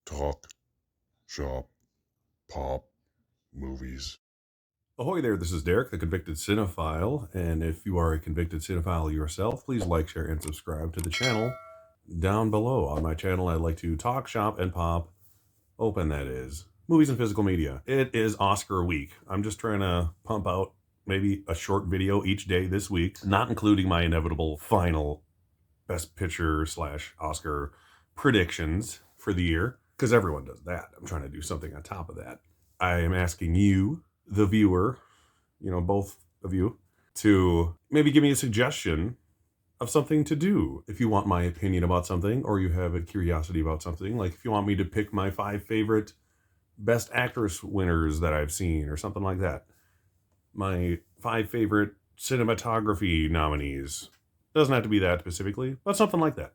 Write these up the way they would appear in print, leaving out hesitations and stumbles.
Talk, shop, pop, movies. Ahoy there, this is Derek, the convicted cinephile, and if you are a convicted cinephile yourself, please like, share, and subscribe to the channel down below. On my channel, I like to talk, shop, and pop, open that is, movies and physical media. It is Oscar week. I'm just trying to pump out maybe a short video each day this week, not including my inevitable final Best Picture / Oscar predictions for the year, because everyone does that. I'm trying to do something on top of that. I am asking you, the viewer, both of you, to maybe give me a suggestion of something to do. If you want my opinion about something, or you have a curiosity about something, like if you want me to pick my 5 favorite Best Actress winners that I've seen, or something like that. My 5 favorite cinematography nominees. Doesn't have to be that specifically, but something like that.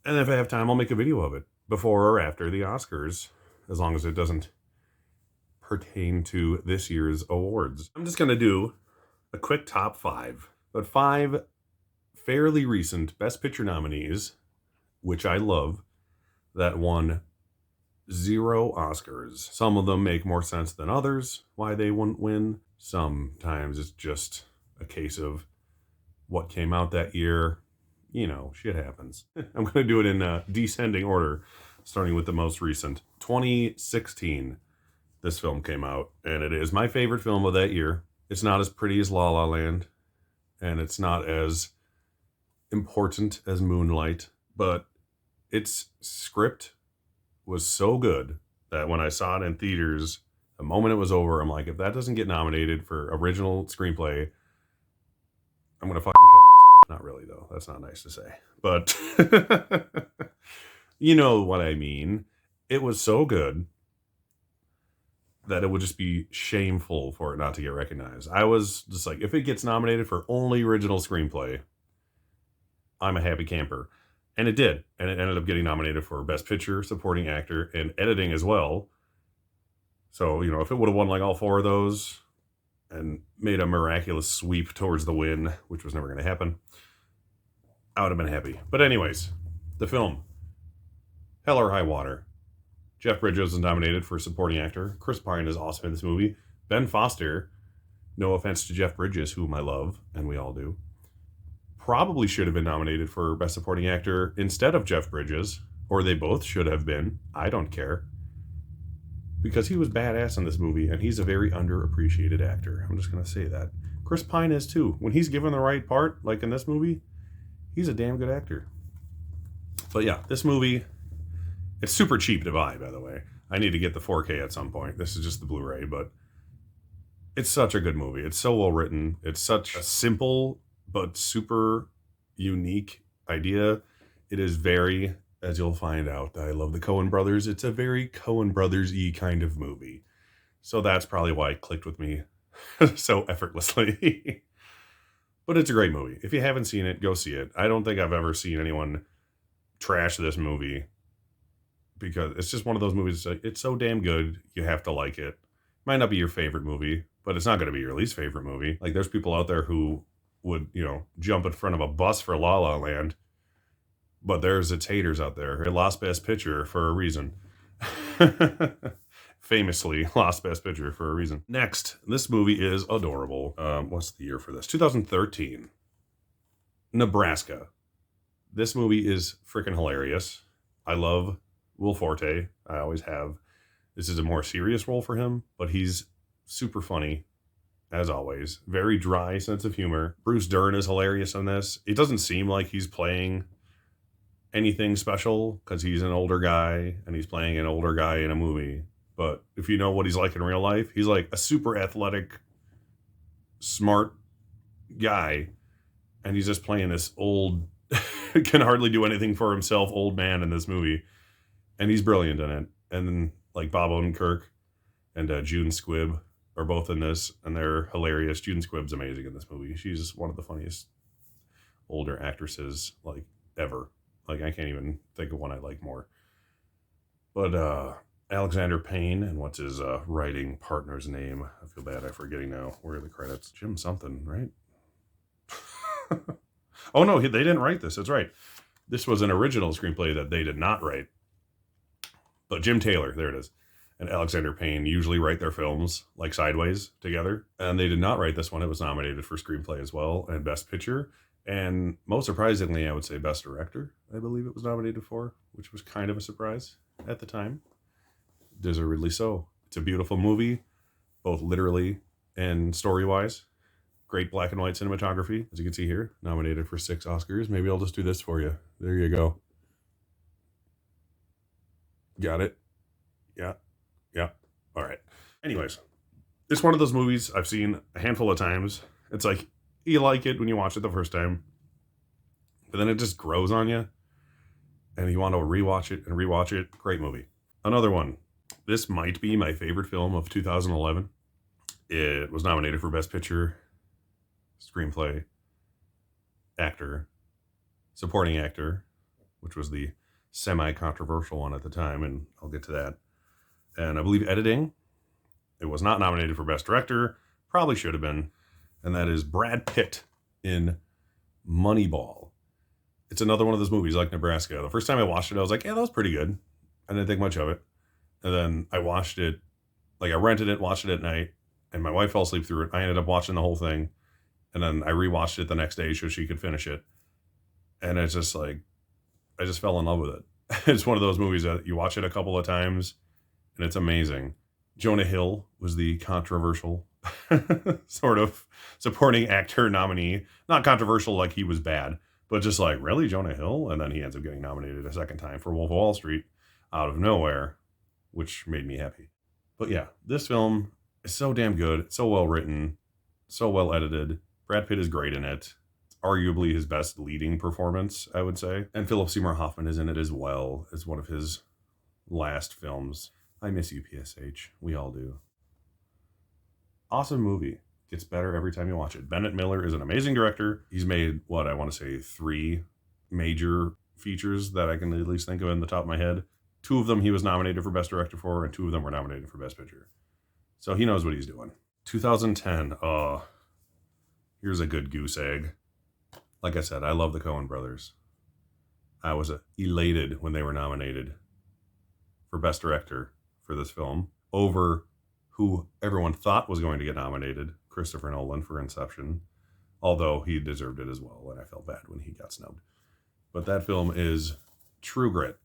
And if I have time, I'll make a video of it before or after the Oscars, as long as it doesn't pertain to this year's awards. I'm just going to do a quick top 5, but 5 fairly recent Best Picture nominees, which I love, that won 0 Oscars. Some of them make more sense than others, why they wouldn't win. Sometimes it's just a case of what came out that year. Shit happens. I'm going to do it in descending order, starting with the most recent. 2016, this film came out, and it is my favorite film of that year. It's not as pretty as La La Land, and it's not as important as Moonlight, but its script was so good that when I saw it in theaters, the moment it was over, I'm like, if that doesn't get nominated for original screenplay, I'm going to fucking kill myself. Not really, though. That's not nice to say. But you know what I mean. It was so good that it would just be shameful for it not to get recognized. I was just like, if it gets nominated for only original screenplay, I'm a happy camper. And it did. And it ended up getting nominated for Best Picture, Supporting Actor, and Editing as well. So, if it would have won like all 4 of those and made a miraculous sweep towards the win, which was never going to happen, I would have been happy. But anyways, the film, Hell or High Water. Jeff Bridges is nominated for Supporting Actor. Chris Pine is awesome in this movie. Ben Foster, no offense to Jeff Bridges, whom I love, and we all do, probably should have been nominated for Best Supporting Actor instead of Jeff Bridges, or they both should have been. I don't care. Because he was badass in this movie, and he's a very underappreciated actor. I'm just going to say that. Chris Pine is too. When he's given the right part, like in this movie, he's a damn good actor. But yeah, this movie, it's super cheap to buy, by the way. I need to get the 4K at some point. This is just the Blu-ray, but it's such a good movie. It's so well written. It's such a simple but super unique idea. It is very, as you'll find out, I love the Coen brothers. It's a very Coen brothers-y kind of movie. So that's probably why it clicked with me so effortlessly. But it's a great movie. If you haven't seen it, go see it. I don't think I've ever seen anyone trash this movie, because it's just one of those movies. It's so damn good, you have to like it. Might not be your favorite movie, but it's not going to be your least favorite movie. Like, there's people out there who would, jump in front of a bus for La La Land, but there's its haters out there. It lost Best Picture for a reason. Famously lost Best Picture for a reason. Next, this movie is adorable. What's the year for this? 2013. Nebraska. This movie is freaking hilarious. I love Will Forte. I always have. This is a more serious role for him, but he's super funny, as always. Very dry sense of humor. Bruce Dern is hilarious in this. It doesn't seem like he's playing anything special, because he's an older guy, and he's playing an older guy in a movie. But if you know what he's like in real life, he's like a super athletic, smart guy, and he's just playing this old, can hardly do anything for himself, old man in this movie. And he's brilliant in it. And then, like, Bob Odenkirk and June Squibb are both in this, and they're hilarious. June Squibb's amazing in this movie. She's one of the funniest older actresses, like, ever. Like, I can't even think of one I like more. But Alexander Payne, and what's his writing partner's name? I feel bad, I'm forgetting now. Where are the credits? Jim something, right? Oh no, they didn't write this. That's right. This was an original screenplay that they did not write. But Jim Taylor, there it is, and Alexander Payne usually write their films like sideways together. And they did not write this one. It was nominated for screenplay as well and Best Picture. And most surprisingly, I would say Best Director, I believe it was nominated for, which was kind of a surprise at the time. Deservedly so. It's a beautiful movie, both literally and story-wise. Great black and white cinematography, as you can see here, nominated for 6 Oscars. Maybe I'll just do this for you. There you go. Got it? Yeah. Yeah. All right. Anyways, it's one of those movies I've seen a handful of times. It's like, you like it when you watch it the first time, but then it just grows on you, and you want to rewatch it and rewatch it. Great movie. Another one. This might be my favorite film of 2011. It was nominated for Best Picture, Screenplay, Actor, Supporting Actor, which was the semi-controversial one at the time, and I'll get to that. And I believe Editing. It was not nominated for Best Director. Probably should have been. And that is Brad Pitt in Moneyball. It's another one of those movies like Nebraska. The first time I watched it, I was like, yeah, that was pretty good. I didn't think much of it. And then I watched it, like I rented it, watched it at night, and my wife fell asleep through it. I ended up watching the whole thing. And then I rewatched it the next day so she could finish it. And it's just like, I just fell in love with it. It's one of those movies that you watch it a couple of times and it's amazing. Jonah Hill was the controversial sort of supporting actor nominee. Not controversial like he was bad, but just like, really, Jonah Hill? And then he ends up getting nominated a second time for Wolf of Wall Street out of nowhere, which made me happy. But yeah, this film is so damn good. It's so well written, so well edited. Brad Pitt is great in it. It's arguably his best leading performance, I would say. And Philip Seymour Hoffman is in it as well. It's one of his last films. I miss you, PSH. We all do. Awesome movie. Gets better every time you watch it. Bennett Miller is an amazing director. He's made, what, I want to say 3 major features that I can at least think of in the top of my head. 2 of them he was nominated for Best Director for, and 2 of them were nominated for Best Picture. So he knows what he's doing. 2010. Here's a good goose egg. Like I said, I love the Coen brothers. I was elated when they were nominated for Best Director for this film over who everyone thought was going to get nominated, Christopher Nolan for Inception, although he deserved it as well, and I felt bad when he got snubbed. But that film is True Grit.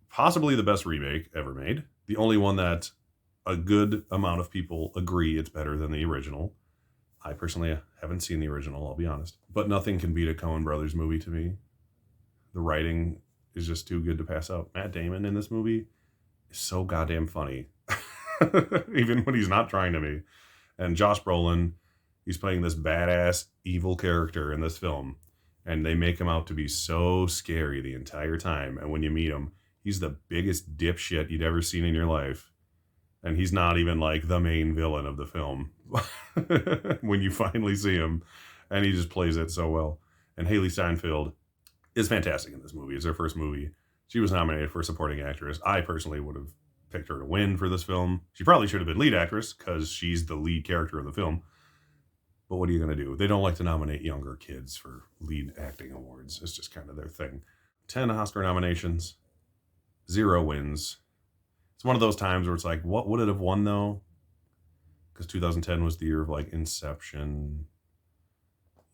Possibly the best remake ever made. The only one that a good amount of people agree it's better than the original. I personally haven't seen the original, I'll be honest. But nothing can beat a Coen Brothers movie to me. The writing is just too good to pass up. Matt Damon in this movie is so goddamn funny. Even when he's not trying to be. And Josh Brolin, he's playing this badass evil character in this film. And they make him out to be so scary the entire time. And when you meet him, he's the biggest dipshit you'd ever seen in your life. And he's not even like the main villain of the film when you finally see him. And he just plays it so well. And Haley Steinfeld is fantastic in this movie. It's her first movie. She was nominated for supporting actress. I personally would have picked her to win for this film. She probably should have been lead actress because she's the lead character of the film. But what are you going to do? They don't like to nominate younger kids for lead acting awards. It's just kind of their thing. 10 Oscar nominations, 0 wins. It's one of those times where it's like, what would it have won though? Because 2010 was the year of like Inception,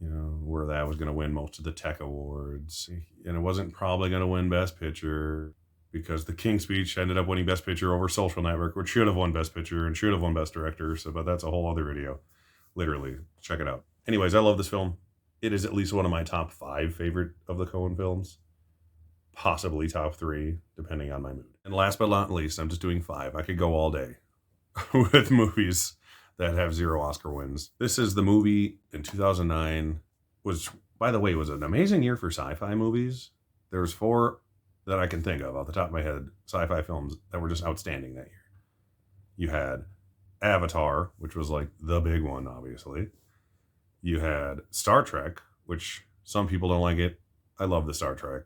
you know, where that was going to win most of the tech awards. And it wasn't probably going to win Best Picture because The King's Speech ended up winning Best Picture over Social Network, which should have won Best Picture and should have won Best Director. So, but that's a whole other video. Literally, check it out. Anyways, I love this film. It is at least one of my top 5 favorite of the Coen films. Possibly top 3, depending on my mood. And last but not least, I'm just doing 5. I could go all day with movies that have 0 Oscar wins. This is the movie in 2009, which, by the way, was an amazing year for sci-fi movies. There's 4 that I can think of off the top of my head, sci-fi films that were just outstanding that year. You had Avatar, which was like the big one, obviously. You had Star Trek, which some people don't like it. I love the Star Trek.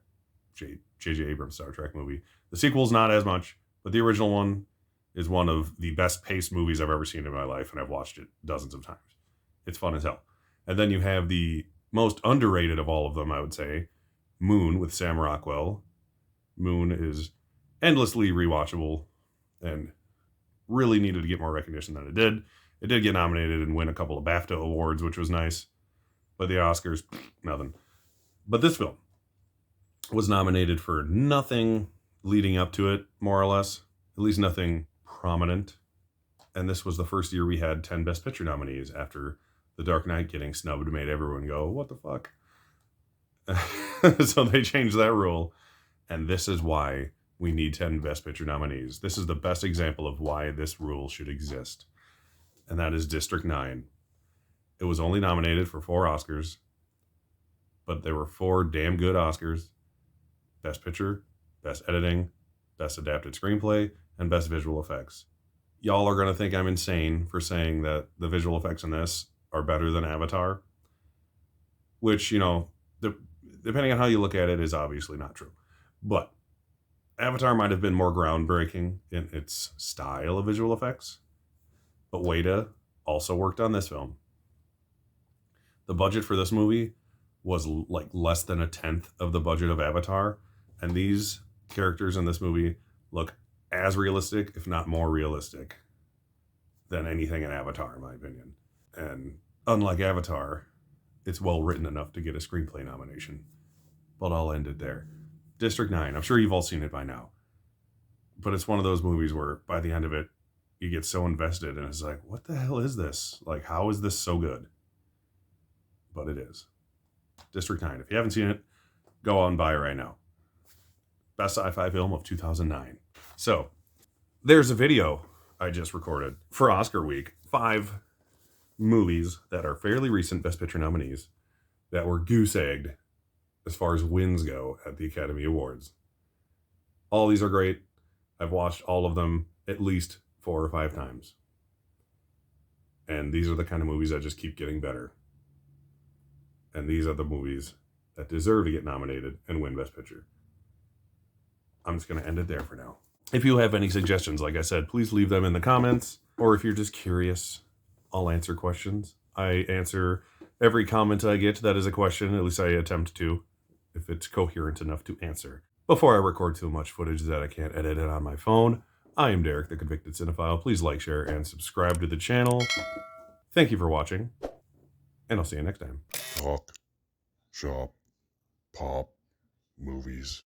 J.J. Abrams Star Trek movie. The sequel's not as much, but the original one is one of the best paced movies I've ever seen in my life, and I've watched it dozens of times. It's fun as hell. And then you have the most underrated of all of them, I would say, Moon with Sam Rockwell. Moon is endlessly rewatchable and really needed to get more recognition than it did. It did get nominated and win a couple of BAFTA awards, which was nice. But the Oscars, nothing. But this film was nominated for nothing leading up to it, more or less. At least nothing prominent. And this was the first year we had 10 Best Picture nominees after The Dark Knight getting snubbed made everyone go, what the fuck? So they changed that rule. And this is why we need 10 Best Picture nominees. This is the best example of why this rule should exist. And that is District 9. It was only nominated for 4 Oscars, but there were 4 damn good Oscars. Best Picture, Best Editing, Best Adapted Screenplay, and Best Visual Effects. Y'all are going to think I'm insane for saying that the visual effects in this are better than Avatar, which, you know, depending on how you look at it, is obviously not true. But Avatar might have been more groundbreaking in its style of visual effects, but Weta also worked on this film. The budget for this movie was like less than 1/10 of the budget of Avatar, and these characters in this movie look as realistic, if not more realistic, than anything in Avatar, in my opinion. And unlike Avatar, it's well written enough to get a screenplay nomination. But I'll end it there. District 9, I'm sure you've all seen it by now. But it's one of those movies where by the end of it, you get so invested and it's like, what the hell is this? Like, how is this so good? But it is. District 9. If you haven't seen it, go out and buy it right now. Best sci-fi film of 2009. So, there's a video I just recorded for Oscar week. 5 movies that are fairly recent Best Picture nominees that were goose-egged as far as wins go at the Academy Awards. All these are great. I've watched all of them at least 4 or 5 times. And these are the kind of movies that just keep getting better. And these are the movies that deserve to get nominated and win Best Picture. I'm just going to end it there for now. If you have any suggestions, like I said, please leave them in the comments. Or if you're just curious, I'll answer questions. I answer every comment I get that is a question, at least I attempt to, if it's coherent enough to answer. Before I record too much footage that I can't edit it on my phone, I am Derek, the Convicted Cinephile. Please like, share, and subscribe to the channel. Thank you for watching, and I'll see you next time. Talk, shop, pop, movies.